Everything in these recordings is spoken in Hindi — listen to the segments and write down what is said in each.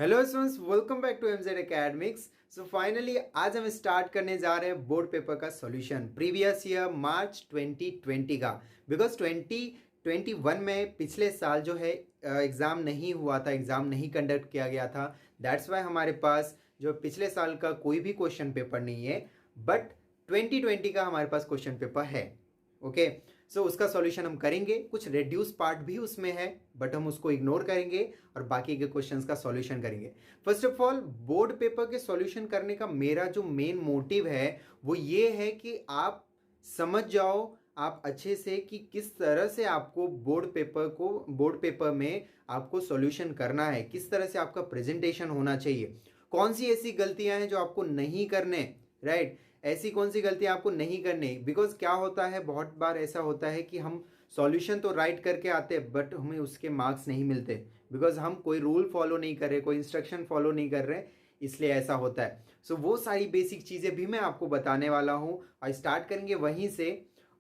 Hello students, welcome back to MZ academics. So finally आज हम स्टार्ट करने जा रहे हैं बोर्ड पेपर का सॉल्यूशन प्रीवियस ईयर मार्च 2020 का। बिकॉज 2021 में पिछले साल जो है एग्ज़ाम नहीं हुआ था, एग्ज़ाम नहीं कंडक्ट किया गया था। दैट्स वाई हमारे पास जो पिछले साल का कोई भी क्वेश्चन पेपर नहीं है, बट 2020 का हमारे पास क्वेश्चन पेपर है। ओके, सो उसका सॉल्यूशन हम करेंगे। कुछ रेड्यूस पार्ट भी उसमें है, बट हम उसको इग्नोर करेंगे और बाकी के क्वेश्चंस का सॉल्यूशन करेंगे। First of all, board paper के सॉल्यूशन करने का मेरा जो मेन मोटिव है वो ये है कि आप समझ जाओ आप अच्छे से कि किस तरह से आपको बोर्ड पेपर में आपको सॉल्यूशन करना है, किस तरह से आपका प्रेजेंटेशन होना चाहिए, कौन सी ऐसी गलतियां हैं जो आपको नहीं करने, राइट। ऐसी कौन सी गलतियां आपको नहीं करनी। बिकॉज क्या होता है, बहुत बार ऐसा होता है कि हम सॉल्यूशन तो राइट करके आते हैं बट हमें उसके मार्क्स नहीं मिलते, बिकॉज हम कोई रूल फॉलो नहीं कर रहे, कोई इंस्ट्रक्शन फॉलो नहीं कर रहे, इसलिए ऐसा होता है। सो वो सारी बेसिक चीज़ें भी मैं आपको बताने वाला हूँ और स्टार्ट करेंगे वहीं से,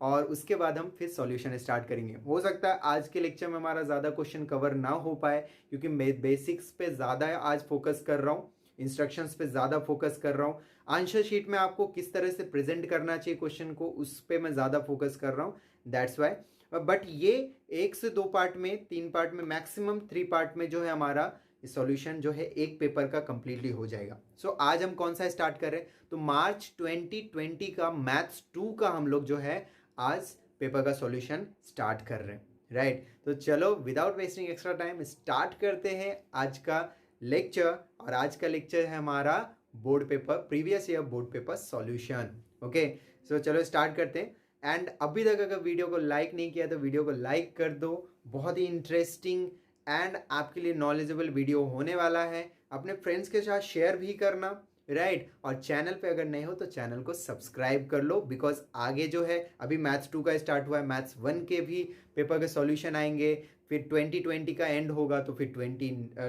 और उसके बाद हम फिर सॉल्यूशन स्टार्ट करेंगे। हो सकता है आज के लेक्चर में हमारा ज़्यादा क्वेश्चन कवर ना हो पाए, क्योंकि मैं बेसिक्स पे ज़्यादा आज फोकस कर रहा हूँ, इंस्ट्रक्शंस पे ज़्यादा फोकस कर रहा हूँ। आंसर शीट में आपको किस तरह से प्रेजेंट करना चाहिए क्वेश्चन को, उस पर मैं ज़्यादा फोकस कर रहा हूँ। दैट्स वाई, बट ये 1 से 2 पार्ट में, 3 पार्ट में, मैक्सिमम 3 पार्ट में जो है हमारा सॉल्यूशन जो है एक पेपर का कंप्लीटली हो जाएगा। सो आज हम कौन सा स्टार्ट कर रहे हैं, तो मार्च 2020 का मैथ्स 2 का हम लोग जो है आज पेपर का सॉल्यूशन स्टार्ट कर रहे हैं, राइट। तो चलो without wasting extra time start करते हैं आज का लेक्चर। और आज का लेक्चर है हमारा board paper, previous year board paper solution. Okay, so चलो स्टार्ट करते हैं। एंड अभी तक अगर वीडियो को लाइक नहीं किया तो वीडियो को लाइक कर दो। बहुत ही इंटरेस्टिंग एंड आपके लिए नॉलेजेबल वीडियो होने वाला है। अपने फ्रेंड्स के साथ शेयर भी करना, राइट। और चैनल पे अगर नए हो तो चैनल को सब्सक्राइब कर लो, बिकॉज आगे जो है अभी मैथ्स 2 का स्टार्ट हुआ है, मैथ्स 1 के भी पेपर के सॉल्यूशन आएंगे। फिर 2020 का एंड होगा तो फिर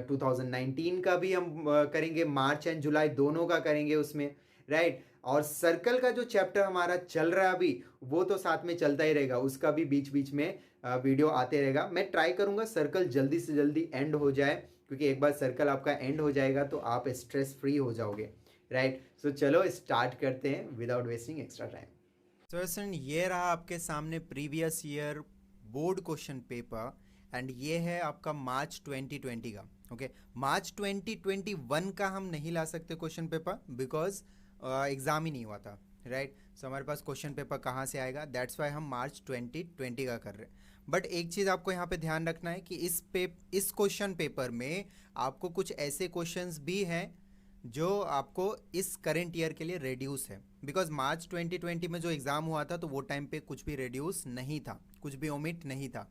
2019 का भी हम करेंगे, मार्च एंड जुलाई दोनों का करेंगे उसमें, राइट। और सर्कल का जो चैप्टर हमारा चल रहा है अभी, वो तो साथ में चलता ही रहेगा, उसका भी बीच बीच में वीडियो आते रहेगा। मैं ट्राई करूंगा सर्कल जल्दी से जल्दी एंड हो जाए, क्योंकि एक बार सर्कल आपका एंड हो जाएगा तो आप स्ट्रेस फ्री हो जाओगे, राइट। सो चलो स्टार्ट करते हैं विदाउट वेस्टिंग एक्स्ट्रा टाइम। तो स्टूडेंट, ये रहा आपके सामने previous year board question paper, and ये है आपका मार्च 2020 का। ओके, मार्च 2021 का हम नहीं ला सकते क्वेश्चन पेपर, बिकॉज एग्ज़ाम ही नहीं हुआ था, राइट। सो हमारे पास क्वेश्चन पेपर कहाँ से आएगा, दैट्स वाई हम मार्च 2020 का कर रहे हैं। बट एक चीज़ आपको यहाँ पे ध्यान रखना है कि इस क्वेश्चन पेपर में आपको कुछ ऐसे क्वेश्चंस भी हैं जो आपको इस करेंट ईयर के लिए रेड्यूस है। बिकॉज मार्च 2020 में जो एग्ज़ाम हुआ था तो वो टाइम पे कुछ भी रेड्यूस नहीं था, कुछ भी ओमिट नहीं था।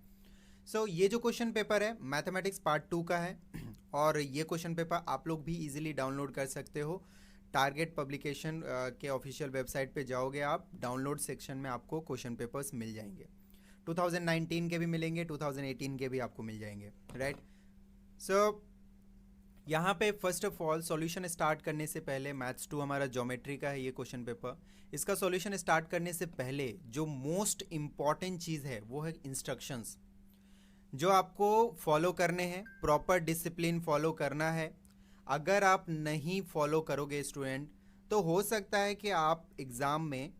सो ये जो क्वेश्चन पेपर है मैथमेटिक्स पार्ट 2 का है, और ये क्वेश्चन पेपर आप लोग भी इजीली डाउनलोड कर सकते हो। टारगेट पब्लिकेशन के ऑफिशियल वेबसाइट पे जाओगे आप, डाउनलोड सेक्शन में आपको क्वेश्चन पेपर्स मिल जाएंगे। 2019 के भी मिलेंगे, 2018 के भी आपको मिल जाएंगे, राइट। सो यहाँ पे first of all solution start करने से पहले, मैथ्स 2 हमारा ज्योमेट्री का है ये क्वेश्चन पेपर। इसका सॉल्यूशन स्टार्ट करने से पहले जो मोस्ट इम्पॉर्टेंट चीज़ है वो है इंस्ट्रक्शंस, जो आपको फॉलो करने हैं, प्रॉपर डिसिप्लिन फॉलो करना है। अगर आप नहीं फॉलो करोगे स्टूडेंट, तो हो सकता है कि आप एग्ज़ाम में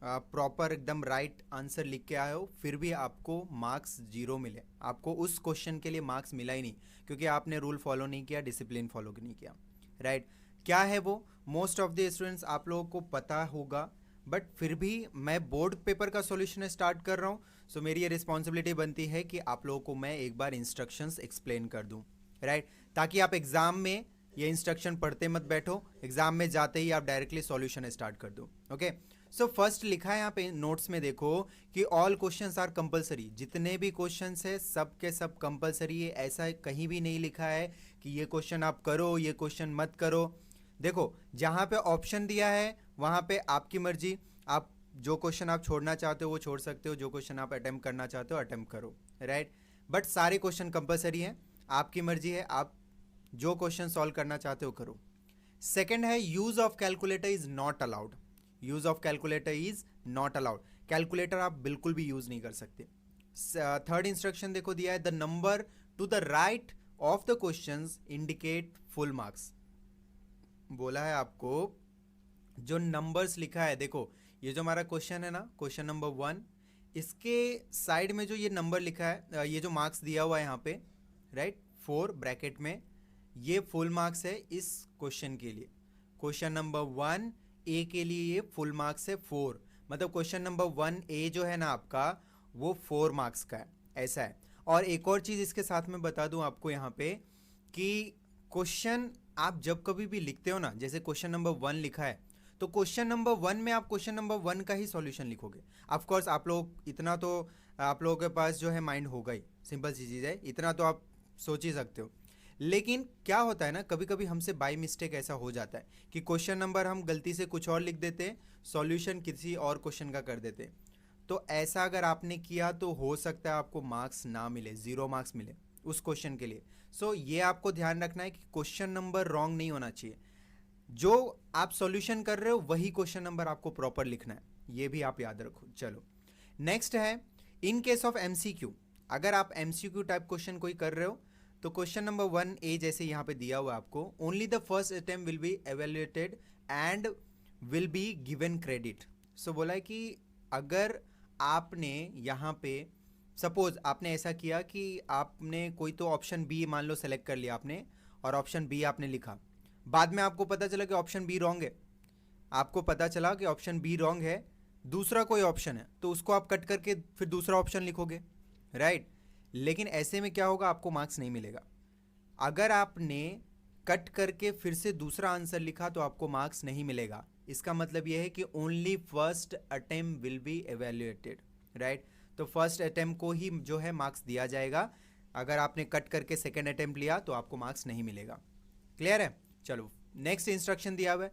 प्रॉपर एकदम राइट आंसर लिख के आए हो, फिर भी आपको मार्क्स 0 मिले, आपको उस क्वेश्चन के लिए मार्क्स मिला ही नहीं, क्योंकि आपने रूल फॉलो नहीं किया, डिसिप्लिन फॉलो नहीं किया, राइट। क्या है वो, मोस्ट ऑफ द स्टूडेंट्स आप लोगों को पता होगा, बट फिर भी मैं बोर्ड पेपर का सॉल्यूशन स्टार्ट कर रहा हूँ। सो मेरी ये रिस्पॉन्सिबिलिटी बनती है कि आप लोगों को मैं एक बार इंस्ट्रक्शंस एक्सप्लेन कर दूँ, राइट, ताकि आप एग्ज़ाम में ये इंस्ट्रक्शन पढ़ते मत बैठो, एग्जाम में जाते ही आप डायरेक्टली सॉल्यूशन स्टार्ट कर दो। ओके, सो फर्स्ट लिखा है यहाँ पे नोट्स में, देखो कि ऑल क्वेश्चंस आर कंपलसरी। जितने भी क्वेश्चंस है सब के सब कंपलसरी है, ऐसा कहीं भी नहीं लिखा है कि ये क्वेश्चन आप करो, ये क्वेश्चन मत करो। देखो जहाँ पे ऑप्शन दिया है वहाँ पे आपकी मर्जी, आप जो क्वेश्चन आप छोड़ना चाहते हो वो छोड़ सकते हो, जो क्वेश्चन आप अटेम्प्ट करना चाहते हो अटेम्प्ट करो, राइट। बट सारे क्वेश्चन कंपलसरी हैं, आपकी मर्जी है, आप जो क्वेश्चन सॉल्व करना चाहते हो करो। सेकेंड है use of calculator is not allowed, use of calculator is not allowed, calculator आप बिल्कुल भी यूज नहीं कर सकते। थर्ड इंस्ट्रक्शन देखो दिया है, the number two the right of the questions indicate full marks. बोला है आपको जो नंबर्स लिखा है, देखो ये जो हमारा क्वेश्चन है ना, क्वेश्चन नंबर 1, इसके साइड में जो ये नंबर लिखा है, ये जो मार्क्स दिया हुआ है यहाँ पे, राइट, 4 ब्रैकेट में, ये फुल मार्क्स है इस क्वेश्चन के लिए। क्वेश्चन नंबर 1 ए के लिए ये फुल मार्क्स है 4, मतलब क्वेश्चन नंबर 1 ए जो है ना आपका, वो 4 मार्क्स का है, ऐसा है। और एक और चीज़ इसके साथ में बता दूं आपको यहाँ पे कि क्वेश्चन आप जब कभी भी लिखते हो ना, जैसे क्वेश्चन नंबर 1 लिखा है, तो क्वेश्चन नंबर 1 में आप क्वेश्चन नंबर 1 का ही सॉल्यूशन लिखोगे। ऑफ कोर्स आप लोग इतना तो आप लोगों के पास जो है माइंड होगा ही, सिंपल सी चीज़ है, इतना तो आप सोच ही सकते हो। लेकिन क्या होता है ना, कभी कभी हमसे बाय मिस्टेक ऐसा हो जाता है कि क्वेश्चन नंबर हम गलती से कुछ और लिख देते हैं, सॉल्यूशन किसी और क्वेश्चन का कर देते हैं। तो ऐसा अगर आपने किया तो हो सकता है आपको मार्क्स ना मिले, 0 मार्क्स मिले उस क्वेश्चन के लिए। सो ये आपको ध्यान रखना है कि क्वेश्चन नंबर रॉन्ग नहीं होना चाहिए, जो आप सॉल्यूशन कर रहे हो वही क्वेश्चन नंबर आपको प्रॉपर लिखना है, ये भी आप याद रखो। चलो नेक्स्ट है, इन केस ऑफ एमसीक्यू, अगर आप एमसीक्यू टाइप क्वेश्चन कोई कर रहे हो तो क्वेश्चन नंबर 1 ए जैसे यहाँ पे दिया हुआ है आपको, only the first attempt will be evaluated and will be given credit. So बोला है कि अगर आपने यहाँ पे सपोज आपने ऐसा किया कि आपने कोई तो ऑप्शन बी मान लो सेलेक्ट कर लिया आपने, और ऑप्शन बी आपने लिखा, बाद में आपको पता चला कि ऑप्शन बी रॉन्ग है, आपको पता चला कि ऑप्शन बी रॉन्ग है, दूसरा कोई ऑप्शन है, तो उसको आप कट करके फिर दूसरा ऑप्शन लिखोगे, राइट। लेकिन ऐसे में क्या होगा, आपको मार्क्स नहीं मिलेगा। अगर आपने कट करके फिर से दूसरा आंसर लिखा तो आपको मार्क्स नहीं मिलेगा। इसका मतलब यह है कि only first attempt will be evaluated, right. तो फर्स्ट अटेम्प्ट को ही जो है मार्क्स दिया जाएगा। अगर आपने कट करके सेकेंड अटेम्प्ट लिया तो आपको मार्क्स नहीं मिलेगा। क्लियर है? चलो नेक्स्ट इंस्ट्रक्शन दिया हुआ है,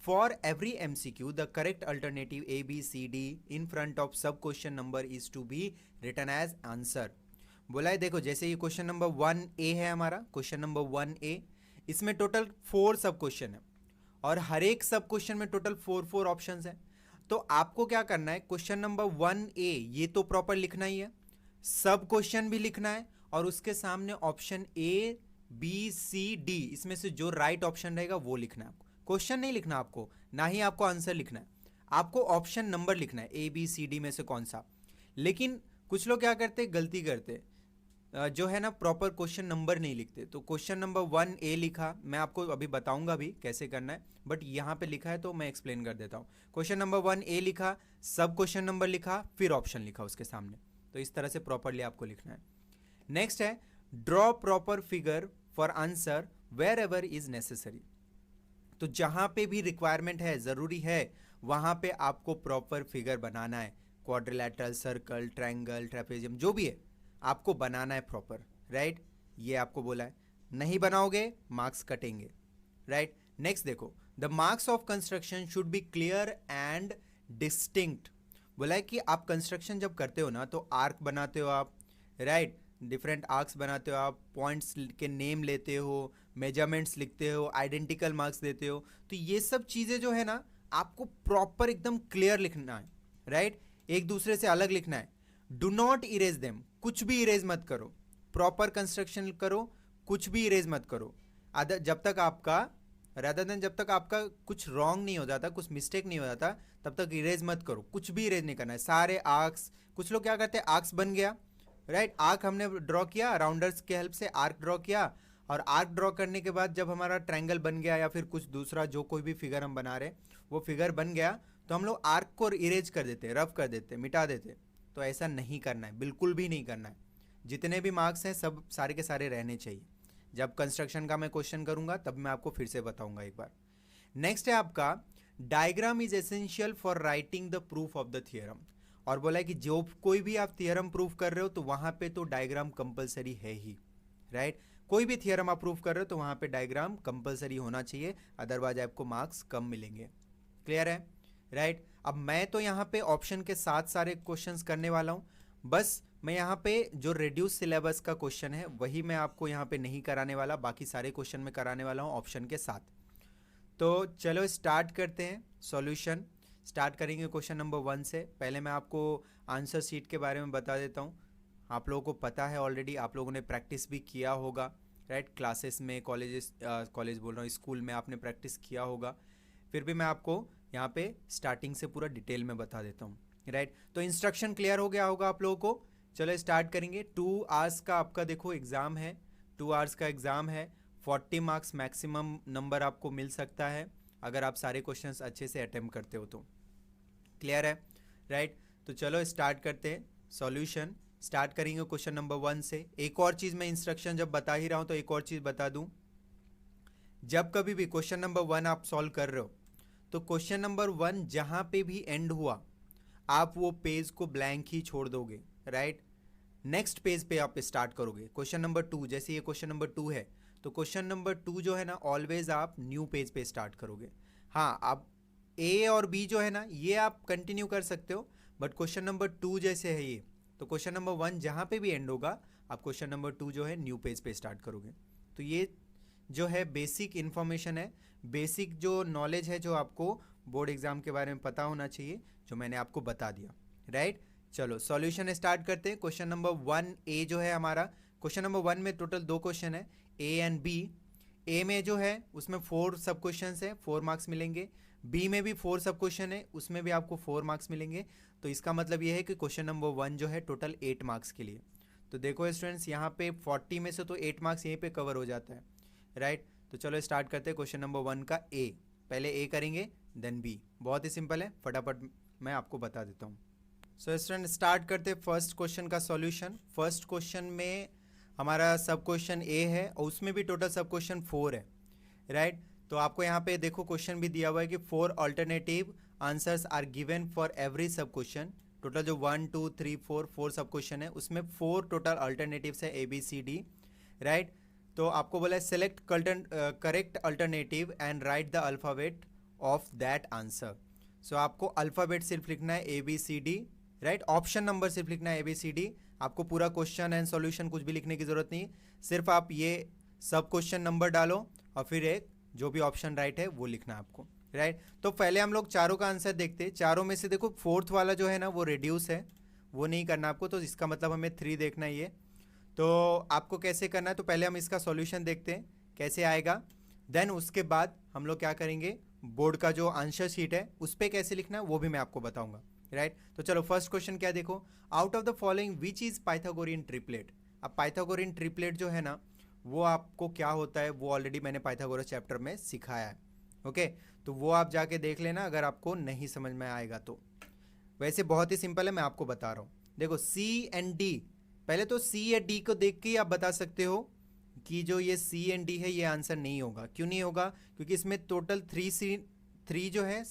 for every MCQ the correct alternative A B C D in front of sub question number is to be written as answer. बोला है देखो, जैसे ये क्वेश्चन नंबर 1 ए है हमारा, क्वेश्चन नंबर 1 ए, इसमें टोटल 4 सब क्वेश्चन है और हर एक सब क्वेश्चन में टोटल 4 ऑप्शंस हैं। तो आपको क्या करना है, क्वेश्चन नंबर 1 ए ये तो प्रॉपर लिखना ही है, सब क्वेश्चन भी लिखना है, और उसके सामने option A B C D, इसमें से जो राइट ऑप्शन रहेगा वो लिखना है। आपको क्वेश्चन नहीं लिखना, आपको ना ही आपको आंसर लिखना है, आपको ऑप्शन नंबर लिखना है ए बी सी डी में से कौन सा। लेकिन कुछ लोग क्या करते, गलती करते, जो है ना प्रॉपर क्वेश्चन नंबर नहीं लिखते। तो क्वेश्चन नंबर 1 ए लिखा, मैं आपको अभी बताऊंगा भी कैसे करना है, बट यहाँ पे लिखा है तो मैं एक्सप्लेन कर देता हूँ। क्वेश्चन नंबर 1 ए लिखा, सब क्वेश्चन नंबर लिखा, फिर ऑप्शन लिखा उसके सामने। तो इस तरह से प्रॉपरली आपको लिखना है। नेक्स्ट है, draw proper figure for answer wherever is necessary. तो जहाँ पे भी रिक्वायरमेंट है, ज़रूरी है, वहाँ पे आपको प्रॉपर फिगर बनाना है। क्वाड्रिलैटरल, सर्कल, ट्रायंगल, ट्रेपेजियम, जो भी है आपको बनाना है प्रॉपर, राइट। ये आपको बोला है, नहीं बनाओगे मार्क्स कटेंगे, राइट। नेक्स्ट देखो, the marks of construction should be clear and distinct. बोला है कि आप कंस्ट्रक्शन जब करते हो ना तो आर्क बनाते हो आप, राइट, डिफरेंट आर्क्स बनाते हो आप, पॉइंट्स के नेम लेते हो, मेजरमेंट्स लिखते हो, आइडेंटिकल मार्क्स देते हो। तो ये सब चीज़ें जो है ना आपको प्रॉपर एकदम क्लियर लिखना है, राइट, एक दूसरे से अलग लिखना है। डू नॉट इरेज देम, कुछ भी इरेज मत करो, प्रॉपर कंस्ट्रक्शन करो, कुछ भी इरेज मत करो। जब तक आपका जब तक आपका कुछ रॉन्ग नहीं हो जाता, कुछ मिस्टेक नहीं हो जाता, तब तक इरेज मत करो, कुछ भी इरेज नहीं करना है। सारे आर्क्स, कुछ लोग क्या करते हैं, आर्क्स बन गया, राइट, आर्क हमने ड्रॉ किया, राउंडर्स के हेल्प से आर्क ड्रॉ किया, और आर्क ड्रॉ करने के बाद जब हमारा ट्रायंगल बन गया या फिर कुछ दूसरा जो कोई भी फिगर हम बना रहे वो फिगर बन गया, तो हम लोग आर्क को इरेज कर देते, रफ कर देते, मिटा देते। तो ऐसा नहीं करना है, बिल्कुल भी नहीं करना है। जितने भी मार्क्स हैं सब सारे के सारे रहने चाहिए। जब कंस्ट्रक्शन का मैं क्वेश्चन करूंगा तब मैं आपको फिर से बताऊंगा एक बार। नेक्स्ट है आपका, diagram is essential for writing the proof of the theorem. और बोला है कि जो कोई भी आप थियरम प्रूफ कर रहे हो तो वहां पे तो डायग्राम कंपलसरी है ही, राइट। कोई भी थियरम आप प्रूफ कर रहे हो तो वहां पे डायग्राम कंपलसरी होना चाहिए, अदरवाइज आपको मार्क्स कम मिलेंगे। क्लियर है, राइट। अब मैं तो यहाँ पे ऑप्शन के साथ सारे क्वेश्चंस करने वाला हूँ, बस मैं यहाँ पे जो रिड्यूस सिलेबस का क्वेश्चन है वही मैं आपको यहाँ पे नहीं कराने वाला, बाकी सारे क्वेश्चन में कराने वाला हूँ ऑप्शन के साथ। तो चलो स्टार्ट करते हैं सॉल्यूशन। स्टार्ट करेंगे क्वेश्चन नंबर 1 से। पहले मैं आपको आंसर शीट के बारे में बता देता हूँ। आप लोगों को पता है ऑलरेडी, आप लोगों ने प्रैक्टिस भी किया होगा, राइट। क्लासेस में, कॉलेज बोल रहा हूँ, स्कूल में आपने प्रैक्टिस किया होगा, फिर भी मैं आपको यहाँ पे स्टार्टिंग से पूरा डिटेल में बता देता हूँ, राइट। तो इंस्ट्रक्शन क्लियर हो गया होगा आप लोगों को। चलो स्टार्ट करेंगे। 2 आवर्स का आपका देखो एग्ज़ाम है, 2 आवर्स का एग्ज़ाम है। 40 मार्क्स मैक्सिमम नंबर आपको मिल सकता है अगर आप सारे क्वेश्चंस अच्छे से अटेम्प्ट करते हो तो। क्लियर है, राइट। तो चलो स्टार्ट करते हैं सॉल्यूशन। स्टार्ट करेंगे क्वेश्चन नंबर 1 से। एक और चीज़, मैं इंस्ट्रक्शन जब बता ही रहा हूँ तो एक और चीज़ बता दूँ, जब कभी भी क्वेश्चन नंबर 1 आप सॉल्व कर रहे हो तो क्वेश्चन नंबर 1 जहाँ पे भी एंड हुआ आप वो पेज को ब्लैंक ही छोड़ दोगे, राइट। नेक्स्ट पेज पे आप स्टार्ट करोगे। क्वेश्चन नंबर 2, जैसे ये क्वेश्चन नंबर 2 है तो क्वेश्चन नंबर 2 जो है ना, ऑलवेज आप न्यू पेज पे स्टार्ट करोगे। हाँ, आप ए और बी जो है ना ये आप कंटिन्यू कर सकते हो, बट क्वेश्चन नंबर 2 जैसे है ये, तो क्वेश्चन नंबर 1 जहाँ पे भी एंड होगा आप क्वेश्चन नंबर 2 जो है न्यू पेज पे स्टार्ट करोगे। तो ये जो है बेसिक इन्फॉर्मेशन है, बेसिक जो नॉलेज है जो आपको बोर्ड एग्जाम के बारे में पता होना चाहिए, जो मैंने आपको बता दिया, राइट। चलो सॉल्यूशन स्टार्ट करते हैं। क्वेश्चन नंबर 1 ए जो है हमारा, क्वेश्चन नंबर 1 में टोटल 2 क्वेश्चन है, ए एंड बी। ए में जो है उसमें 4 सब क्वेश्चन है, 4 मार्क्स मिलेंगे। बी में भी 4 सब क्वेश्चन है, उसमें भी आपको 4 मार्क्स मिलेंगे। तो इसका मतलब ये है कि क्वेश्चन नंबर 1 जो है टोटल 8 मार्क्स के लिए। तो देखो स्टूडेंट्स, यहाँ पे 40 में से तो 8 मार्क्स यहीं पे कवर हो जाता है, राइट। तो चलो स्टार्ट करते हैं क्वेश्चन नंबर 1 का ए। पहले ए करेंगे देन बी, बहुत ही सिंपल है, फटाफट मैं आपको बता देता हूँ। सो स्टूडेंट स्टार्ट करते हैं फर्स्ट क्वेश्चन का सॉल्यूशन। फर्स्ट क्वेश्चन में हमारा सब क्वेश्चन ए है और उसमें भी टोटल सब क्वेश्चन 4 है, राइट। तो आपको यहाँ पे देखो क्वेश्चन भी दिया हुआ है कि 4 alternative answers are given for every sub question. Total जो 1 2 3 4 सब क्वेश्चन है उसमें 4 टोटल अल्टरनेटिव्स है, ABCD, राइट। तो आपको बोला है select correct alternative and write the alphabet of that answer. So आपको अल्फ़ाबेट सिर्फ लिखना है ABCD, राइट। ऑप्शन नंबर सिर्फ लिखना है ABCD। आपको पूरा क्वेश्चन एंड सॉल्यूशन कुछ भी लिखने की ज़रूरत नहीं, सिर्फ आप ये सब क्वेश्चन नंबर डालो और फिर एक जो भी ऑप्शन राइट है वो लिखना है आपको, राइट। तो पहले हम लोग चारों का आंसर देखते हैं। चारों में से देखो 4th वाला जो है ना वो रिड्यूस है, वो नहीं करना आपको, तो इसका मतलब हमें 3 देखना ही है। तो आपको कैसे करना है, तो पहले हम इसका सॉल्यूशन देखते हैं कैसे आएगा, देन उसके बाद हम लोग क्या करेंगे, बोर्ड का जो आंसर शीट है उस पर कैसे लिखना है वो भी मैं आपको बताऊंगा, राइट। तो चलो फर्स्ट क्वेश्चन क्या देखो, out of the following which is Pythagorean triplet. अब पाइथागोरियन ट्रिपलेट जो है ना वो आपको क्या होता है वो ऑलरेडी मैंने पाइथागोरस चैप्टर में सिखाया है, ओके। तो वो आप जाके देख लेना अगर आपको नहीं समझ में आएगा तो। वैसे बहुत ही सिंपल है, मैं आपको बता रहा हूँ। देखो सी एंड डी, पहले तो सी या डी को देख के ही आप बता सकते हो कि जो ये सी एंड डी है ये आंसर नहीं होगा। क्यों नहीं होगा, क्योंकि इसमें टोटल 3 जो है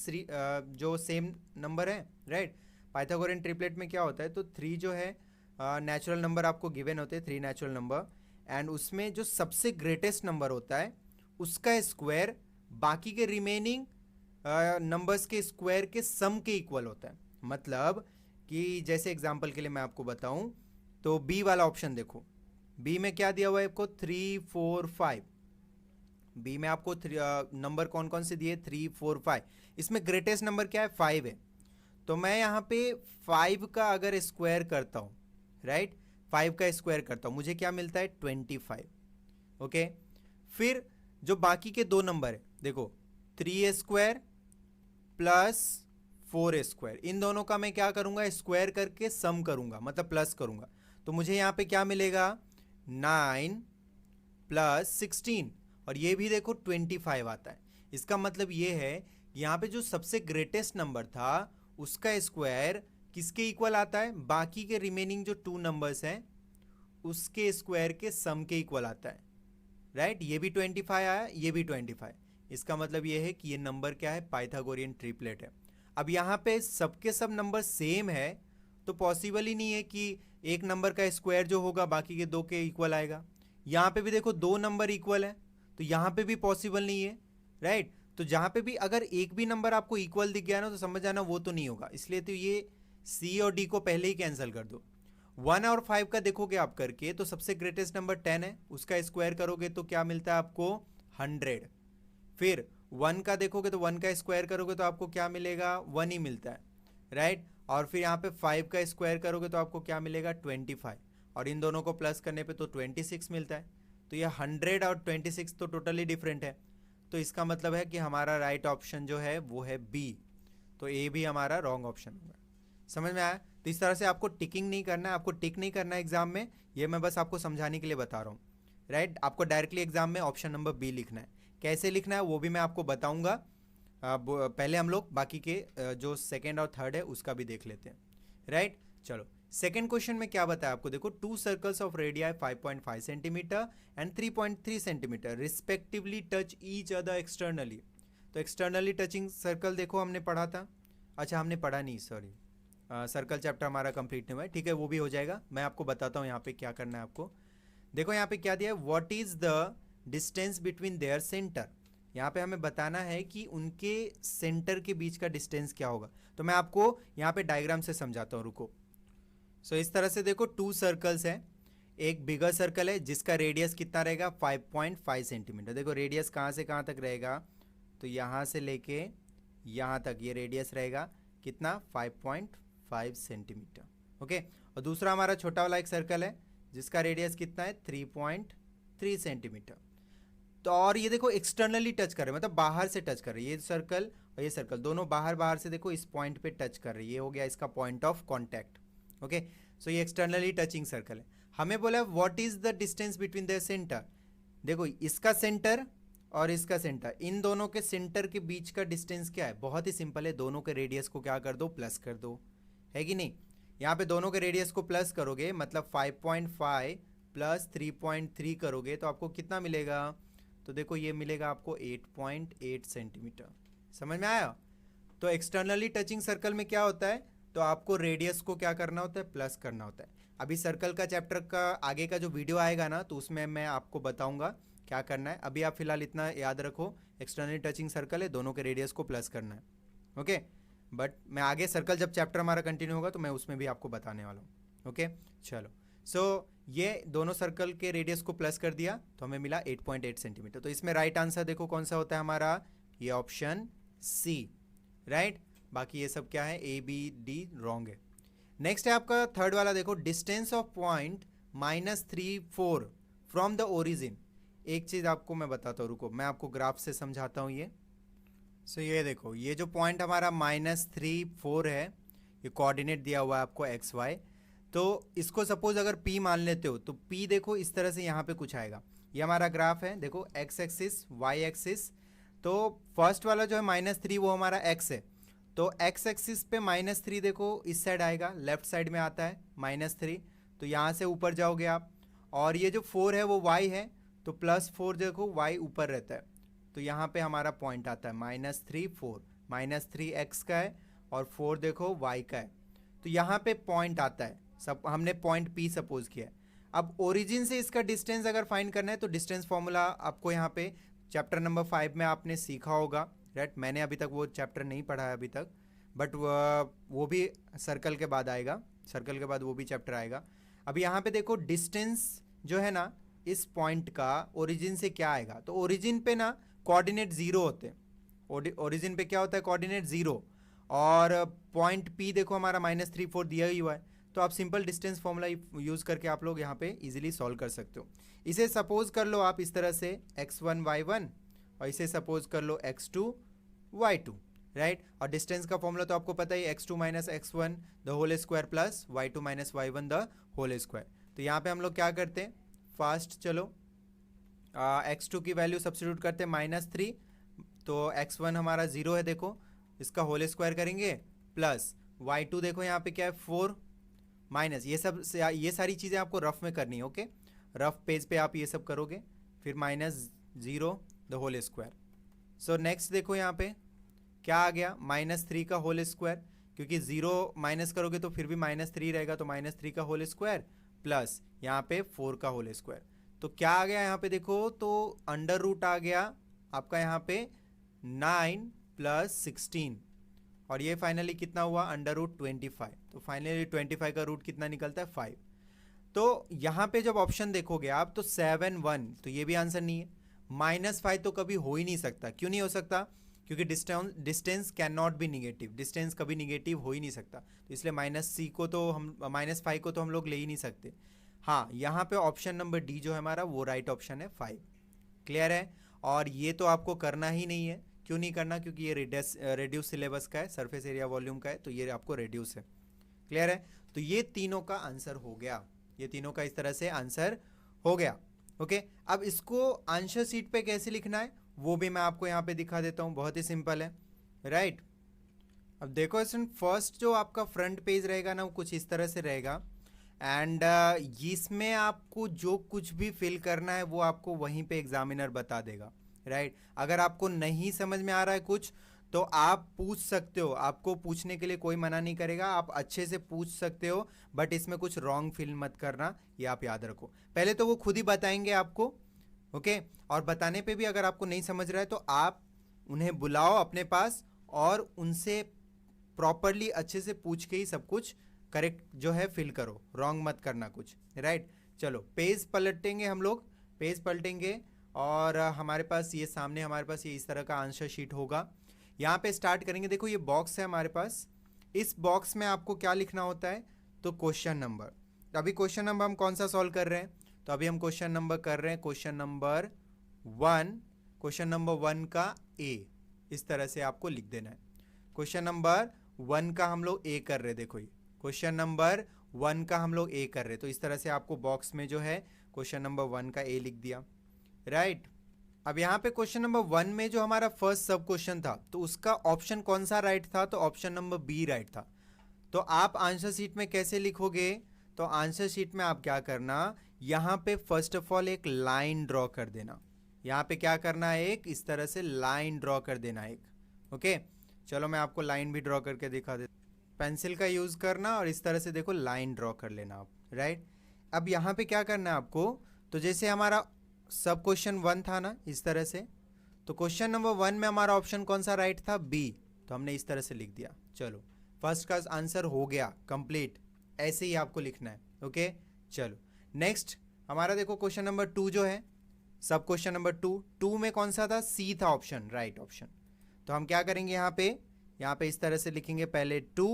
जो सेम नंबर है, राइट। पाइथागोरियन ट्रिपलेट में क्या होता है, तो 3 जो है नेचुरल नंबर आपको गिवन होते हैं, 3 नेचुरल नंबर, एंड उसमें जो सबसे ग्रेटेस्ट नंबर होता है उसका स्क्वायर बाकी के रिमेनिंग नंबर्स के स्क्वायर के सम के इक्वल होता है। मतलब कि जैसे एग्जांपल के लिए मैं आपको बताऊं तो बी वाला ऑप्शन देखो, बी में क्या दिया हुआ है आपको 3 4 5। बी में आपको नंबर कौन कौन से दिए, 3 4 5। इसमें ग्रेटेस्ट नंबर क्या है, 5 है। तो मैं यहाँ पे 5 का अगर स्क्वायर करता हूँ, राइट, 5 का स्क्वायर करता हूँ, मुझे क्या मिलता है 25, ओके। फिर जो बाकी के 2 नंबर है देखो 3 स्क्वायर प्लस 4 स्क्वायर, इन दोनों का मैं क्या करूँगा, स्क्वायर करके सम करूँगा, मतलब प्लस करूँगा। तो मुझे यहाँ पे क्या मिलेगा 9 प्लस 16, और ये भी देखो 25 आता है। इसका मतलब ये है कि यहाँ पे जो सबसे ग्रेटेस्ट नंबर था उसका स्क्वायर किसके इक्वल आता है, बाकी के रिमेनिंग जो 2 नंबर्स हैं उसके स्क्वायर के सम के इक्वल आता है, राइट। ये भी 25 आया, ये भी 25। इसका मतलब ये है कि ये नंबर क्या है, पाइथागोरियन ट्रिपलेट है। अब यहाँ पे सबके सब नंबर सेम है तो पॉसिबल ही नहीं है कि एक नंबर का स्क्वायर जो होगा बाकी के 2 के इक्वल आएगा। यहाँ पे भी देखो 2 नंबर इक्वल है तो यहाँ पे भी पॉसिबल नहीं है, राइट। तो जहाँ पे भी अगर एक भी नंबर आपको इक्वल दिख गया ना तो समझ जाना वो तो नहीं होगा, इसलिए तो ये सी और डी को पहले ही कैंसिल कर दो। 1 और 5 का देखोगे आप करके तो सबसे ग्रेटेस्ट नंबर 10 है, उसका स्क्वायर करोगे तो क्या मिलता है आपको 100। फिर 1 का देखोगे तो 1 का स्क्वायर करोगे तो आपको क्या मिलेगा 1 ही मिलता है, राइट। और फिर यहाँ पे 5 का स्क्वायर करोगे तो आपको क्या मिलेगा 25, और इन दोनों को प्लस करने पे तो 26 मिलता है। तो ये 100 और 26 तो टोटली डिफरेंट है, तो इसका मतलब है कि हमारा राइट ऑप्शन जो है वो है बी, तो ए भी हमारा रॉन्ग ऑप्शन होगा। समझ में आया? तो इस तरह से आपको टिकिंग नहीं करना है, आपको टिक नहीं करना है एग्जाम में, ये मैं बस आपको समझाने के लिए बता रहा हूँ, राइट। आपको डायरेक्टली एग्जाम में ऑप्शन नंबर बी लिखना है, कैसे लिखना है वो भी मैं आपको बताऊंगा। पहले हम लोग बाकी के जो सेकेंड और थर्ड है उसका भी देख लेते हैं, राइट। चलो सेकेंड क्वेश्चन में क्या बताया आपको, देखो 2 circles of radii 5.5 centimetre and 3.3 centimetre respectively touch each other externally. तो एक्सटर्नली टचिंग सर्कल देखो हमने पढ़ा था, अच्छा हमने पढ़ा नहीं, सॉरी, सर्कल चैप्टर हमारा कंप्लीट नहीं हुआ है, ठीक है वो भी हो जाएगा। मैं आपको बताता हूँ यहाँ पे क्या करना है आपको। देखो यहाँ पे क्या दिया है, what is the distance between their centre. यहाँ पे हमें बताना है कि उनके सेंटर के बीच का डिस्टेंस क्या होगा। तो मैं आपको यहाँ पे डायग्राम से समझाता हूँ, रुको। सो इस तरह से देखो 2 सर्कल्स है, एक बिगर सर्कल है जिसका रेडियस कितना रहेगा 5.5 सेंटीमीटर। देखो रेडियस कहाँ से कहाँ तक रहेगा, तो यहाँ से लेके यहाँ तक ये रेडियस रहेगा कितना 5.5 सेंटीमीटर, ओके। और दूसरा हमारा छोटा वाला एक सर्कल है जिसका रेडियस कितना है 3.3 सेंटीमीटर। तो और ये देखो एक्सटर्नली टच कर रहे हैं, मतलब बाहर से टच कर रहे हैं, ये सर्कल और ये सर्कल दोनों बाहर से देखो इस पॉइंट पे टच कर रही है, ये हो गया इसका पॉइंट ऑफ कॉन्टैक्ट, ओके। सो ये एक्सटर्नली टचिंग सर्कल है। हमें बोला what is the distance between the centre. देखो इसका सेंटर और इसका सेंटर, इन दोनों के सेंटर के बीच का डिस्टेंस क्या है, बहुत ही सिंपल है, दोनों के रेडियस को क्या कर दो, प्लस कर दो, है कि नहीं। यहाँ पे दोनों के रेडियस को प्लस करोगे, मतलब 5.5 प्लस 3.3 करोगे तो आपको कितना मिलेगा, तो देखो ये मिलेगा आपको 8.8 सेंटीमीटर। समझ में आया? तो एक्सटर्नली टचिंग सर्कल में क्या होता है, तो आपको रेडियस को क्या करना होता है, प्लस करना होता है। अभी सर्कल का चैप्टर का आगे का जो वीडियो आएगा ना, तो उसमें मैं आपको बताऊंगा क्या करना है। अभी आप फिलहाल इतना याद रखो, एक्सटर्नली टचिंग सर्कल है, दोनों के रेडियस को प्लस करना है, ओके। बट मैं आगे सर्कल जब चैप्टर हमारा कंटिन्यू होगा तो मैं उसमें भी आपको बताने वाला हूँ, ओके। चलो सो ये दोनों सर्कल के रेडियस को प्लस कर दिया तो हमें मिला 8.8 सेंटीमीटर। तो इसमें राइट आंसर देखो कौन सा होता है हमारा, ये ऑप्शन सी, राइट। बाकी ये सब क्या है, ए बी डी रॉन्ग है। नेक्स्ट है आपका थर्ड वाला, देखो distance of point -3.4 from the origin. एक चीज़ आपको मैं बताता हूँ, रुको मैं आपको ग्राफ से समझाता हूँ ये। सो ये देखो, ये जो पॉइंट हमारा -3.4 है, ये कोऑर्डिनेट दिया हुआ है आपको एक्स वाई। तो इसको सपोज अगर P मान लेते हो तो P देखो इस तरह से यहाँ पे कुछ आएगा। ये हमारा ग्राफ है, देखो एक्स एक्सिस वाई एक्सिस। तो फर्स्ट वाला जो है -3 वो हमारा x है, तो एक्स एक्सिस पे -3 देखो इस साइड आएगा, लेफ्ट साइड में आता है -3, तो यहाँ से ऊपर जाओगे आप। और ये जो 4 है वो y है, तो +4 देखो y ऊपर रहता है, तो यहाँ पे हमारा पॉइंट आता है -3 4, -3 x का है और 4 देखो y का है, तो यहाँ पे पॉइंट आता है। सब हमने पॉइंट P सपोज किया है। अब ओरिजिन से इसका डिस्टेंस अगर फाइंड करना है तो डिस्टेंस फॉर्मूला आपको यहाँ पे चैप्टर नंबर 5 में आपने सीखा होगा, राइट। मैंने अभी तक वो चैप्टर नहीं पढ़ा है अभी तक, बट वो भी सर्कल के बाद आएगा, सर्कल के बाद वो भी चैप्टर आएगा। अब यहाँ पे देखो डिस्टेंस जो है ना इस पॉइंट का ओरिजिन से क्या आएगा, तो ओरिजिन पे ना कोऑर्डिनेट 0 होते हैं, ओरिजिन पे क्या होता है कोऑर्डिनेट 0, और पॉइंट P देखो हमारा -3.4 दिया ही हुआ है, तो आप सिंपल डिस्टेंस फॉर्मूला यूज़ करके आप लोग यहाँ पे इजीली सॉल्व कर सकते हो। इसे सपोज कर लो आप इस तरह से x1 y1, और इसे सपोज कर लो x2 y2, राइट। और डिस्टेंस का फॉर्मूला तो आपको पता ही, x2 - x1 the whole square plus y2 - y1 the whole square. तो यहाँ पे हम लोग क्या करते हैं, फास्ट चलो x2 की वैल्यू सब्स्टिट्यूट करते हैं -3, तो x1 हमारा 0 है, देखो इसका होल स्क्वायर करेंगे, प्लस y2 देखो यहाँ पे क्या है 4, माइनस ये सारी चीज़ें आपको रफ में करनी है, ओके। रफ पेज पे आप ये सब करोगे, फिर -0 the whole square. So next देखो यहाँ पे क्या आ गया, -3 का होल स्क्वायर, क्योंकि 0 माइनस करोगे तो फिर भी -3 रहेगा, तो -3 का होल स्क्वायर प्लस यहाँ पे 4 का होल स्क्वायर। तो क्या आ गया यहाँ पे देखो, तो अंडर रूट आ गया आपका यहाँ पे 9 + 16, और ये फाइनली कितना हुआ √25। तो फाइनली 25 का रूट कितना निकलता है 5। तो यहाँ पे जब ऑप्शन देखोगे आप तो 7 1, तो ये भी आंसर नहीं है। -5 तो कभी हो ही नहीं सकता, क्यों नहीं हो सकता, क्योंकि distance can not be negative, distance कभी निगेटिव हो ही नहीं सकता, तो इसलिए -5 को तो हम लोग ले ही नहीं सकते। हाँ, यहाँ पे ऑप्शन नंबर डी जो है हमारा वो राइट ऑप्शन है 5। क्लियर है। और ये तो आपको करना ही नहीं है। क्यों नहीं करना? क्योंकि ये रेड्यूस सिलेबस का है, सरफेस एरिया वॉल्यूम का है, तो ये आपको रेड्यूस है। क्लियर है। तो ये तीनों का आंसर हो गया, ये तीनों का इस तरह से आंसर हो गया। ओके, अब इसको आंसर शीट पे कैसे लिखना है वो भी मैं आपको यहाँ पे दिखा देता हूँ, बहुत ही सिंपल है। राइट, अब देखो इसमें फर्स्ट जो आपका फ्रंट पेज रहेगा ना वो कुछ इस तरह से रहेगा। एंड इसमें आपको जो कुछ भी फिल करना है वो आपको वहीं पे एग्जामिनर बता देगा। राइट, अगर आपको नहीं समझ में आ रहा है कुछ तो आप पूछ सकते हो, आपको पूछने के लिए कोई मना नहीं करेगा, आप अच्छे से पूछ सकते हो, बट इसमें कुछ रॉन्ग फिल मत करना, ये आप याद रखो। पहले तो वो खुद ही बताएंगे आपको। ओके, और बताने पे भी अगर आपको नहीं समझ रहा है तो आप उन्हें बुलाओ अपने पास और उनसे प्रॉपरली अच्छे से पूछ के ही सब कुछ करेक्ट जो है फिल करो, रॉन्ग मत करना कुछ। राइट, चलो पेज पलटेंगे हम लोग, पेज पलटेंगे और हमारे पास ये सामने हमारे पास ये इस तरह का आंसर शीट होगा। यहाँ पे स्टार्ट करेंगे। देखो ये बॉक्स है हमारे पास, इस बॉक्स में आपको क्या लिखना होता है? तो क्वेश्चन नंबर। तो अभी क्वेश्चन नंबर हम कौन सा सॉल्व कर रहे हैं? तो अभी हम क्वेश्चन नंबर कर रहे हैं क्वेश्चन नंबर 1। क्वेश्चन नंबर 1 का ए इस तरह से आपको लिख देना है। क्वेश्चन नंबर 1 का हम लोग ए कर रहे हैं। देखो ये क्वेश्चन नंबर 1 का हम लोग ए कर रहे हैं, तो इस तरह से आपको बॉक्स में जो है क्वेश्चन नंबर 1 का ए लिख दिया। राइट, अब यहाँ पे क्वेश्चन नंबर 1 में जो हमारा फर्स्ट सब क्वेश्चन था तो उसका ऑप्शन कौन सा राइट था? तो ऑप्शन नंबर बी राइट था। तो आप आंसर शीट में कैसे लिखोगे? तो आंसर शीट में आप क्या करना, यहाँ पे फर्स्ट ऑफ ऑल एक लाइन ड्रॉ कर देना। यहाँ पे क्या करना है? एक इस तरह से लाइन ड्रॉ कर देना एक। ओके, चलो मैं आपको लाइन भी ड्रॉ करके दिखा देता। पेंसिल का यूज़ करना और इस तरह से देखो लाइन ड्रॉ कर लेना आप। राइट, अब यहाँ पे क्या करना है आपको? तो जैसे हमारा सब क्वेश्चन 1 था ना इस तरह से, तो क्वेश्चन नंबर 1 में हमारा ऑप्शन कौन सा राइट था? बी, तो हमने इस तरह से लिख दिया। चलो फर्स्ट का आंसर हो गया कंप्लीट, ऐसे ही आपको लिखना है। ओके, चलो नेक्स्ट हमारा देखो क्वेश्चन नंबर 2 जो है, सब क्वेश्चन नंबर 2 में कौन सा था? सी था ऑप्शन, राइट ऑप्शन। तो हम क्या करेंगे यहाँ पे इस तरह से लिखेंगे पहले 2,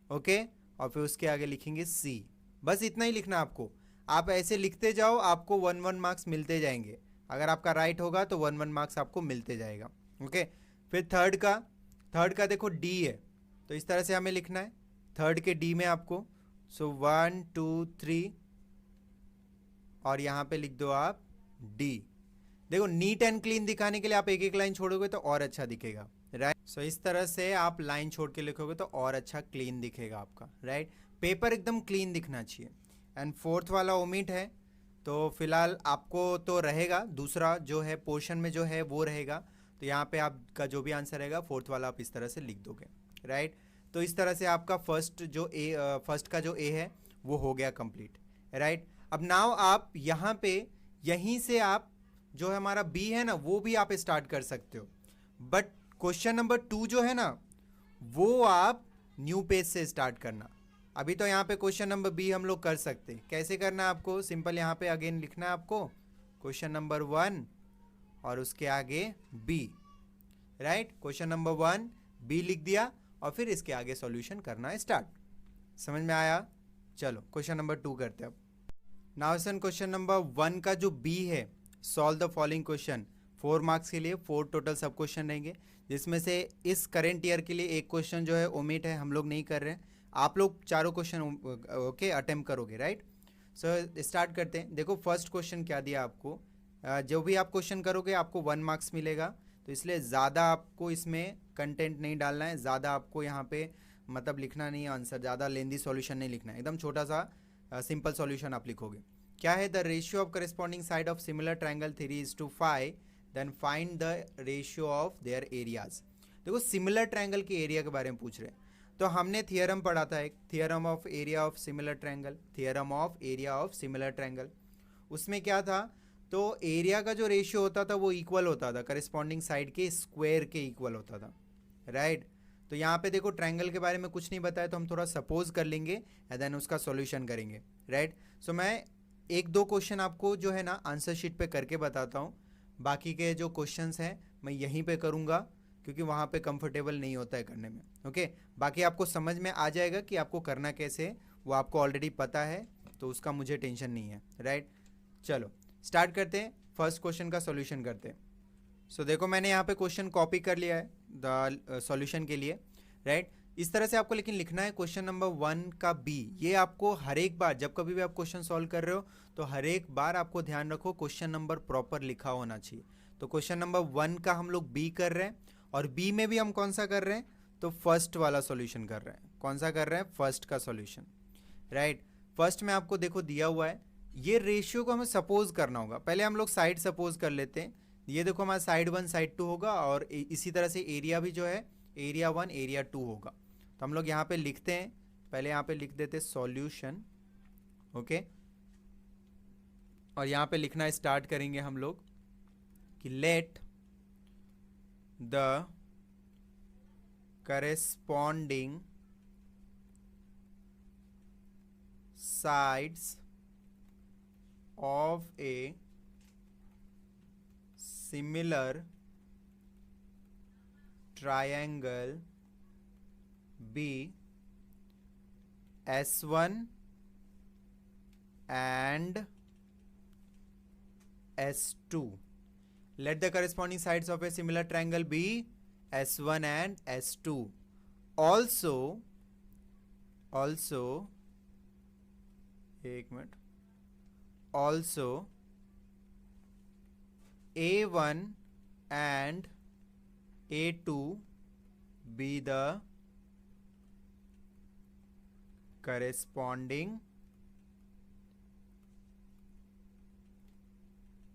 ओके, और फिर उसके आगे लिखेंगे सी। बस इतना ही लिखना आपको। आप ऐसे लिखते जाओ, आपको 1-1 मार्क्स मिलते जाएंगे। अगर आपका राइट होगा तो 1-1 मार्क्स आपको मिलते जाएगा। ओके, फिर थर्ड का देखो डी है, तो इस तरह से हमें लिखना है थर्ड के डी में आपको। सो 1 2 3 और यहाँ पे लिख दो आप डी। देखो नीट एंड क्लीन दिखाने के लिए आप एक एक लाइन छोड़ोगे तो और अच्छा दिखेगा। राइट, सो इस तरह से आप लाइन छोड़ के लिखोगे तो और अच्छा क्लीन दिखेगा आपका। राइट, पेपर एकदम क्लीन दिखना चाहिए। एंड फोर्थ वाला ओमिट है, तो फिलहाल आपको तो रहेगा, दूसरा जो है पोर्शन में जो है वो रहेगा। तो यहाँ पे आपका जो भी आंसर रहेगा फोर्थ वाला आप इस तरह से लिख दोगे। राइट, तो इस तरह से आपका फर्स्ट का जो ए है वो हो गया कंप्लीट। राइट, अब नाउ आप यहाँ पे यहीं से आप जो है हमारा बी है ना वो भी आप स्टार्ट कर सकते हो, बट क्वेश्चन नंबर 2 जो है ना वो आप न्यू पेज से स्टार्ट करना। अभी तो यहाँ पे क्वेश्चन नंबर बी हम लोग कर सकते हैं। कैसे करना है आपको? सिंपल यहाँ पे अगेन लिखना है आपको क्वेश्चन नंबर 1 और उसके आगे B. Right, question number 1 B लिख दिया और फिर इसके आगे सॉल्यूशन करना है स्टार्ट। समझ में आया? चलो क्वेश्चन नंबर 2 करते हैं अब। नाउ क्वेश्चन नंबर 1 का जो बी है, solve the following question. 4 marks के लिए 4 टोटल सब क्वेश्चन रहेंगे, जिसमें से इस करेंट ईयर के लिए एक क्वेश्चन जो है ओमिट है, हम लोग नहीं कर रहे हैं। आप लोग चारों क्वेश्चन ओके अटेम्प्ट करोगे। राइट, सो स्टार्ट करते हैं। देखो फर्स्ट क्वेश्चन क्या दिया आपको, जो भी आप क्वेश्चन करोगे आपको 1 मार्क्स मिलेगा, तो इसलिए ज़्यादा आपको इसमें कंटेंट नहीं डालना है, ज़्यादा आपको यहाँ पे मतलब लिखना नहीं है आंसर, ज़्यादा लेंदी सॉल्यूशन नहीं लिखना है, एकदम छोटा सा सिंपल सॉल्यूशन आप लिखोगे। क्या है? The ratio of corresponding side of similar triangle 3:5, then find the ratio of their areas. देखो सिमिलर ट्रायंगल के एरिया के बारे में पूछ रहे हैं, तो हमने थियरम पढ़ा था एक, theorem of area of similar triangle, theorem of area of similar triangle. उसमें क्या था? तो एरिया का जो रेशियो होता था वो इक्वल होता था करस्पॉन्डिंग साइड के स्क्वायर के इक्वल होता था। राइट, तो यहाँ पे देखो ट्रायंगल के बारे में कुछ नहीं बताया, तो हम थोड़ा सपोज कर लेंगे एंड देन उसका सॉल्यूशन करेंगे। राइट, सो मैं 1-2 क्वेश्चन आपको जो है ना आंसर शीट पे करके बताता हूँ, बाकी के जो क्वेश्चंस हैं मैं यहीं पे करूँगा क्योंकि वहाँ पे कंफर्टेबल नहीं होता है करने में। ओके, बाकी आपको समझ में आ जाएगा कि आपको करना कैसे है, वो आपको ऑलरेडी पता है। तो उसका मुझे टेंशन नहीं है, राइट। चलो स्टार्ट करते हैं, फर्स्ट क्वेश्चन का सॉल्यूशन करते हैं। सो देखो मैंने यहाँ पे क्वेश्चन कॉपी कर लिया है द सॉल्यूशन के लिए, राइट। इस तरह से आपको लेकिन लिखना है क्वेश्चन नंबर 1 का बी। ये आपको हर एक बार जब कभी भी आप क्वेश्चन सॉल्व कर रहे हो तो हर एक बार आपको ध्यान रखो क्वेश्चन नंबर प्रॉपर लिखा होना चाहिए। तो क्वेश्चन नंबर 1 का हम लोग बी कर रहे हैं, और बी में भी हम कौन सा कर रहे हैं, तो फर्स्ट वाला सॉल्यूशन कर रहे हैं। कौन सा कर रहे हैं, फर्स्ट का सॉल्यूशन, राइट। फर्स्ट में आपको देखो दिया हुआ है, ये रेशियो को हमें सपोज करना होगा। पहले हम लोग साइड सपोज कर लेते हैं। ये देखो हमारा साइड 1 साइड 2 होगा, और इसी तरह से एरिया भी जो है एरिया 1 एरिया 2 होगा। तो हम लोग यहाँ पे लिखते हैं, पहले यहाँ पे लिख देते सॉल्यूशन, ओके। और यहाँ पे लिखना स्टार्ट करेंगे हम लोग कि let the corresponding sides of a similar triangle be S1 and S2. Let the corresponding sides of a similar triangle be S1 and S2. Also एक minute, also A1 and A2 be the corresponding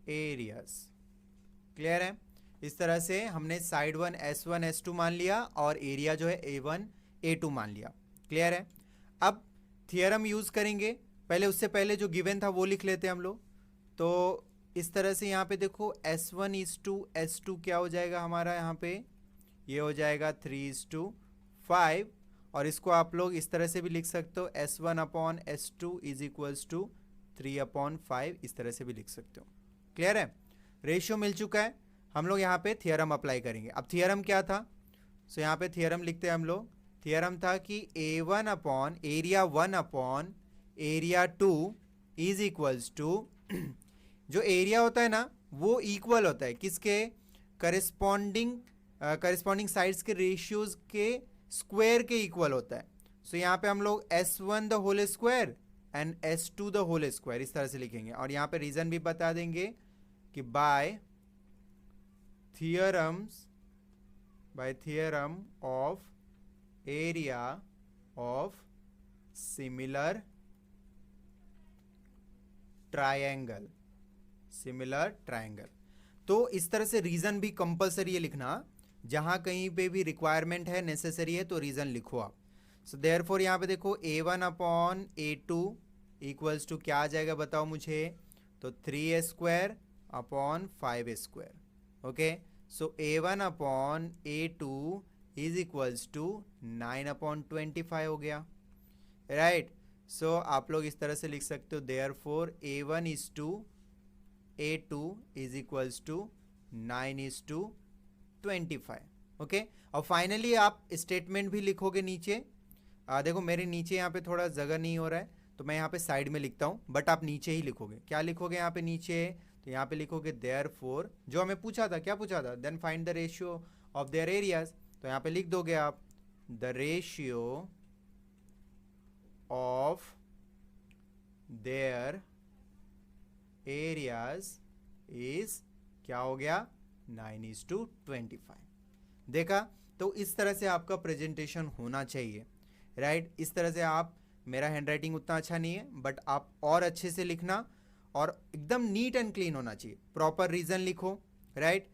areas. Clear है। इस तरह से हमने साइड 1 S1 S2 मान लिया और एरिया जो है A1 A2 मान लिया। क्लियर है। अब थियरम यूज करेंगे, पहले उससे पहले जो गिवन था वो लिख लेते हैं हम लोग। तो इस तरह से यहाँ पे देखो S1 is to S2 क्या हो जाएगा हमारा, यहाँ पे ये हो जाएगा 3:5, और इसको आप लोग इस तरह से भी लिख सकते हो S1/S2 इज इक्वल्स टू 3/5, इस तरह से भी लिख सकते हो। क्लियर है। रेशियो मिल चुका है, हम लोग यहाँ पे थियरम अप्लाई करेंगे। अब थियरम क्या था, सो यहाँ पे थियरम लिखते हैं हम लोग। थियरम था कि area 1 area 2 is equals to, जो एरिया होता है ना वो इक्वल होता है किसके, करेस्पॉन्डिंग साइड्स के रेशियोज के स्क्वायर के इक्वल होता है। सो यहाँ पे हम लोग S1 the whole square and S2 the whole square इस तरह से लिखेंगे, और यहाँ पे रीजन भी बता देंगे कि by theorem of area of similar triangle. तो इस तरह से रीजन भी कंपलसरी है लिखना, जहां कहीं पे भी रिक्वायरमेंट है, नेसेसरी है, तो रीजन लिखो आप। सो देयरफॉर यहाँ पे देखो A1/A2 इक्वल्स टू क्या आ जाएगा बताओ मुझे, तो 3A² 5A²। Okay, so A1/A2 is equals to 9/25 हो गया, राइट। सो आप लोग इस तरह से लिख सकते हो therefore A1 is to A2 is equals to 9:25। Okay, और फाइनली आप स्टेटमेंट भी लिखोगे नीचे। देखो मेरे नीचे यहाँ पे थोड़ा जगह नहीं हो रहा है, तो मैं यहाँ पे साइड में लिखता हूँ, बट आप नीचे ही लिखोगे। क्या लिखोगे यहाँ पे नीचे, तो यहाँ पे लिखोगे देयरफॉर, जो हमें पूछा था, क्या पूछा था, then find the ratio of their areas. तो यहाँ पे लिख दोगे आप the ratio of their areas is क्या हो गया, 9:25। देखा, तो इस तरह से आपका प्रेजेंटेशन होना चाहिए, राइट। इस तरह से आप, मेरा हैंडराइटिंग उतना अच्छा नहीं है, बट आप और अच्छे से लिखना, और एकदम नीट एंड क्लीन होना चाहिए। प्रॉपर रीजन लिखो, राइट।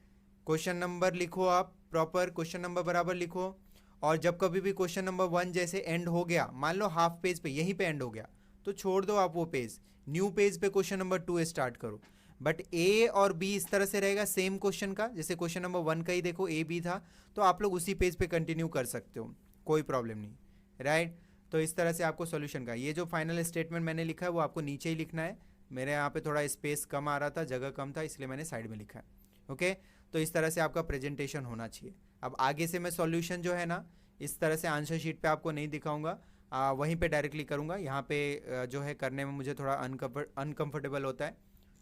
क्वेश्चन नंबर लिखो, आप प्रॉपर क्वेश्चन नंबर बराबर लिखो। और जब कभी भी क्वेश्चन नंबर 1 जैसे एंड हो गया, मान लो हाफ पेज पे यहीं पे एंड हो गया, तो छोड़ दो आप वो पेज, न्यू पेज पे क्वेश्चन नंबर 2 स्टार्ट करो। बट ए और बी इस तरह से रहेगा सेम क्वेश्चन का, जैसे क्वेश्चन नंबर 1 का ही देखो ए बी था, तो आप लोग उसी पेज पे कंटिन्यू कर सकते हो, कोई प्रॉब्लम नहीं, राइट। तो इस तरह से आपको सॉल्यूशन का ये जो फाइनल स्टेटमेंट मैंने लिखा है वो आपको नीचे ही लिखना है। मेरे यहाँ पे थोड़ा स्पेस कम आ रहा था, जगह कम था, इसलिए मैंने साइड में लिखा है। ओके, तो इस तरह से आपका प्रेजेंटेशन होना चाहिए। अब आगे से मैं सॉल्यूशन जो है ना, इस तरह से आंसर शीट पे आपको नहीं दिखाऊंगा, वहीं पे डायरेक्टली करूँगा। यहाँ पे जो है करने में मुझे थोड़ा अनकंफर्टेबल होता है,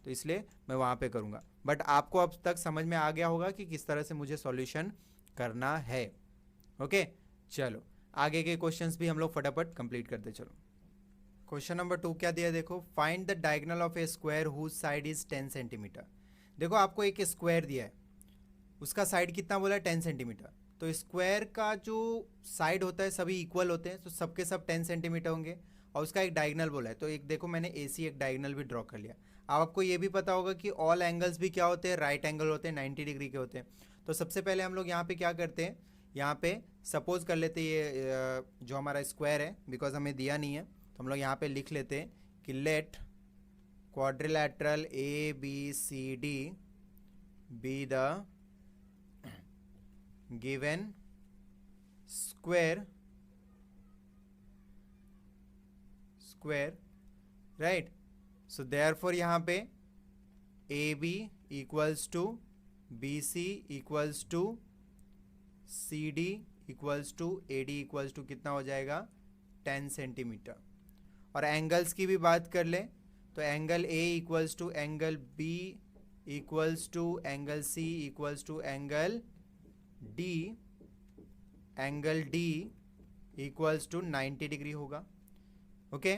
तो इसलिए मैं वहाँ पे करूँगा। बट आपको अब तक समझ में आ गया होगा कि किस तरह से मुझे सॉल्यूशन करना है। ओके, चलो आगे के क्वेश्चंस भी हम लोग फटाफट कंप्लीट करते चलो। क्वेश्चन नंबर 2 क्या दिया देखो, find the diagonal of a square whose side is 10 centimetre. देखो आपको एक स्क्वायर दिया है, उसका साइड कितना बोला है 10 सेंटीमीटर। तो स्क्वायर का जो साइड होता है सभी इक्वल होते हैं, तो सबके सब 10 सेंटीमीटर होंगे, और उसका एक डायगोनल बोला है। तो एक देखो मैंने AC एक डायगोनल भी ड्रॉ कर लिया। अब आपको ये भी पता होगा कि ऑल एंगल्स भी क्या होते हैं, राइट एंगल होते हैं, 90 डिग्री के होते हैं। तो सबसे पहले हम लोग यहाँ पे क्या करते हैं, यहाँ पे सपोज कर लेते हैं ये जो हमारा स्क्वायर है, बिकॉज हमें दिया नहीं है, तो हम लोग यहाँ पे लिख लेते हैं कि let quadrilateral ABCD be the given square right. So therefore यहाँ पे AB equals to BC equals to CD equals to AD equals to कितना हो जाएगा 10 सेंटीमीटर। और एंगल्स की भी बात कर ले तो angle A equals to angle B equals to angle C equals to angle D, angle D equals to 90 degree होगा। ओके,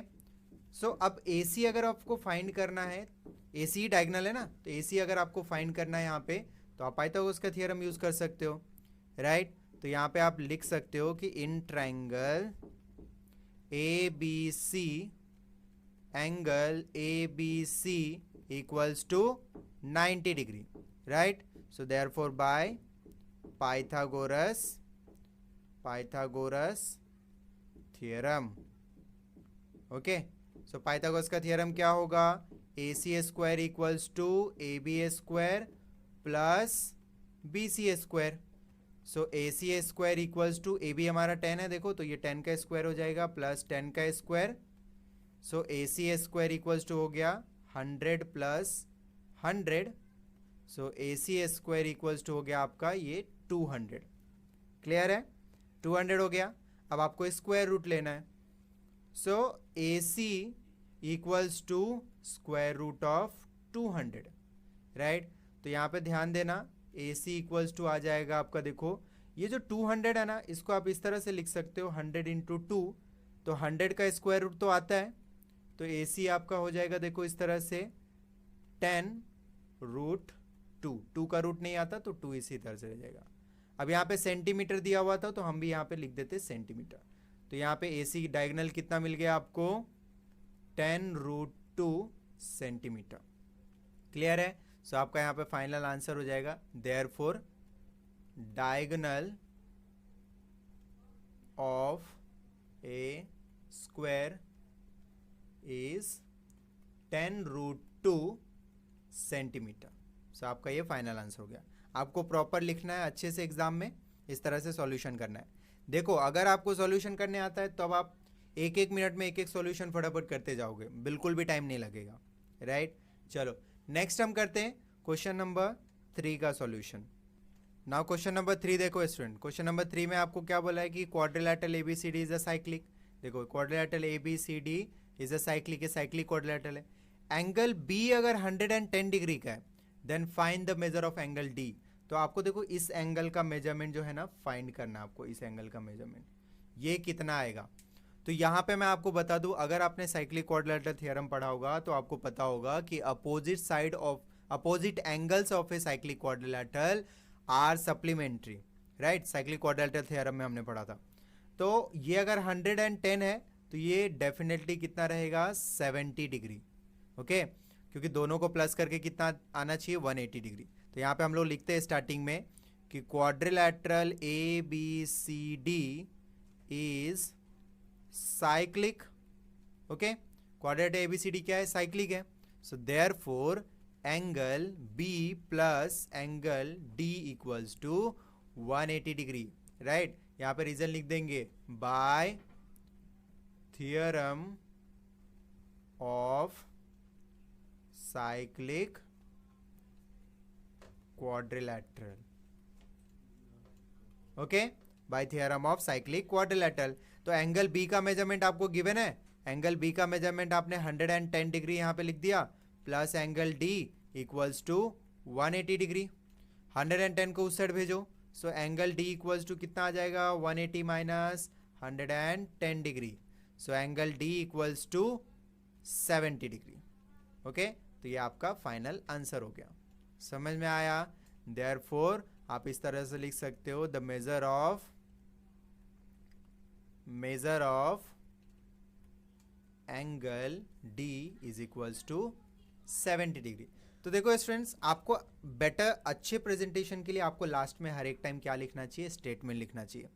सो अब AC अगर आपको फाइंड करना है, AC डायगोनल है ना, तो AC अगर आपको फाइंड करना है यहाँ पे, तो आप पाइथागोरस का थ्योरम यूज कर सकते हो, राइट। तो यहाँ पे आप लिख सकते हो कि in triangle ABC angle ABC equals to 90 degree, right. So therefore by Pythagoras theorem. Okay, so Pythagoras का थ्योरम क्या होगा, AC square equals to AB square plus BC square. So AC square equals to AB हमारा 10 है, देखो तो ये 10 का स्क्वायर हो जाएगा प्लस 10 का square. So AC square equals to हो गया 100 plus 100। So AC square equals to हो गया आपका ये 200। क्लियर है, 200 हो गया। अब आपको स्क्वायर रूट लेना है। So AC equals to square root of 200, right. तो यहाँ पे ध्यान देना AC इक्वल्स टू आ जाएगा आपका, देखो ये जो 200 है ना, इसको आप इस तरह से लिख सकते हो 100 इंटू 2, तो 100 का स्क्वायर रूट तो आता है, तो AC आपका हो जाएगा देखो इस तरह से 10 रूट 2 का रूट नहीं आता तो 2 इसी तरह से रह जाएगा। अब यहाँ पे सेंटीमीटर दिया हुआ था तो हम भी यहाँ पे लिख देते सेंटीमीटर। तो यहाँ पे AC डायगोनल कितना मिल गया आपको 10 रूट 2 सेंटीमीटर। क्लियर है, सो आपका यहाँ पे फाइनल आंसर हो जाएगा therefore diagonal of a square is 10 root 2 centimetre. So आपका ये फाइनल आंसर हो गया। आपको प्रॉपर लिखना है अच्छे से, एग्जाम में इस तरह से सॉल्यूशन करना है। देखो अगर आपको सॉल्यूशन करने आता है तो अब आप एक एक मिनट में एक एक सॉल्यूशन फटाफट करते जाओगे, बिल्कुल भी टाइम नहीं लगेगा, राइट। चलो नेक्स्ट हम करते हैं क्वेश्चन नंबर 3 का सॉल्यूशन। नाउ क्वेश्चन नंबर 3 देखो स्टूडेंट, क्वेश्चन नंबर 3 में आपको क्या बोला है कि quadrilateral ABCD is a cyclic. देखो quadrilateral ABCD is a cyclic, है साइक्लिक क्वाड्रिलैटरल है। एंगल B अगर 110 डिग्री का है then find the measure of angle D। तो आपको देखो इस एंगल का मेजरमेंट जो है ना फाइंड करना है आपको, इस एंगल का मेजरमेंट ये कितना आएगा। तो यहाँ पे मैं आपको बता दूं, अगर आपने साइक्लिक क्वाड्रिलैटरल थ्योरम पढ़ा होगा तो आपको पता होगा कि opposite angles of a cyclic quadrilateral are supplementary, right. Cyclic quadrilateral theorem में हमने पढ़ा था। तो ये अगर 110 है तो ये डेफिनेटली कितना रहेगा 70 डिग्री, ओके, क्योंकि दोनों को प्लस करके कितना आना चाहिए 180 डिग्री। तो यहाँ पे हम लोग लिखते हैं स्टार्टिंग में कि quadrilateral ABCD is cyclic, okay. Quadrilateral ABCD क्या है, साइक्लिक है। So therefore angle B plus angle D equals to 180 degree, right. यहाँ पे रीजन लिख देंगे by theorem of cyclic quadrilateral, okay, by theorem of cyclic quadrilateral. तो एंगल बी का मेजरमेंट आपको गिवन है, एंगल बी का मेजरमेंट आपने 110 डिग्री यहाँ पे लिख दिया, plus angle D equals to 180 degree. 110 को उस साइड भेजो, so angle D equals to कितना आ जाएगा, 180 minus 110 degree, so angle D equals to 70 degree. Okay, तो ये आपका फाइनल आंसर हो गया। समझ में आया? देयरफॉर आप इस तरह से लिख सकते हो, the measure of angle D is equals to 70 degree. तो देखो स्टूडेंट्स, आपको बेटर अच्छे प्रेजेंटेशन के लिए आपको लास्ट में हर एक टाइम क्या लिखना चाहिए, स्टेटमेंट लिखना चाहिए,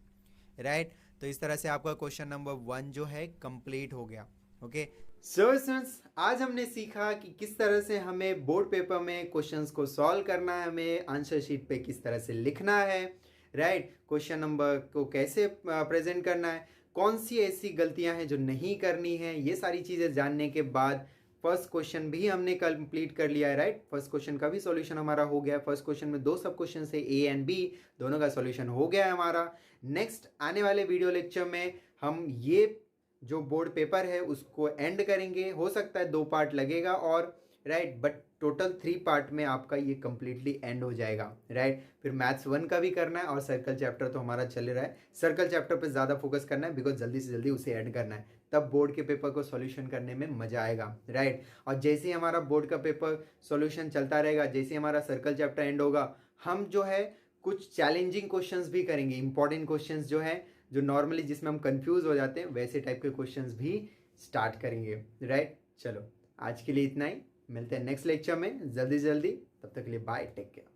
राइट? तो इस तरह से आपका क्वेश्चन नंबर 1 जो है कंप्लीट हो गया। ओके, सो स्टूडेंट्स, आज हमने सीखा कि किस तरह से हमें बोर्ड पेपर में क्वेश्चंस को सॉल्व करना है, हमें आंसर शीट पे किस तरह से लिखना है, राइट? क्वेश्चन नंबर को कैसे प्रेजेंट करना है, कौन सी ऐसी गलतियां हैं जो नहीं करनी है, ये सारी चीज़ें जानने के बाद फर्स्ट क्वेश्चन भी हमने कंप्लीट कर लिया है, राइट? फर्स्ट क्वेश्चन का भी सॉल्यूशन हमारा हो गया है। फर्स्ट क्वेश्चन में 2 सब क्वेश्चन से ए एंड बी दोनों का सॉल्यूशन हो गया है हमारा। नेक्स्ट आने वाले वीडियो लेक्चर में हम ये जो बोर्ड पेपर है उसको एंड करेंगे। हो सकता है 2 पार्ट लगेगा और राइट, बट टोटल 3 पार्ट में आपका ये कंप्लीटली एंड हो जाएगा, राइट? फिर मैथ्स 1 का भी करना है और सर्कल चैप्टर तो हमारा चल रहा है, सर्कल चैप्टर पे ज़्यादा फोकस करना है बिकॉज जल्दी से जल्दी उसे एंड करना है, तब बोर्ड के पेपर को सॉल्यूशन करने में मजा आएगा, राइट? और जैसे ही हमारा बोर्ड का पेपर सॉल्यूशन चलता रहेगा, जैसे ही हमारा सर्कल चैप्टर एंड होगा, हम जो है कुछ चैलेंजिंग क्वेश्चंस भी करेंगे, इंपॉर्टेंट क्वेश्चंस जो है, जो नॉर्मली जिसमें हम कंफ्यूज हो जाते हैं, वैसे टाइप के क्वेश्चंस भी स्टार्ट करेंगे, राइट? चलो आज के लिए इतना ही, मिलते हैं नेक्स्ट लेक्चर में जल्दी जल्दी, तब तक के लिए बाय, टेक केयर।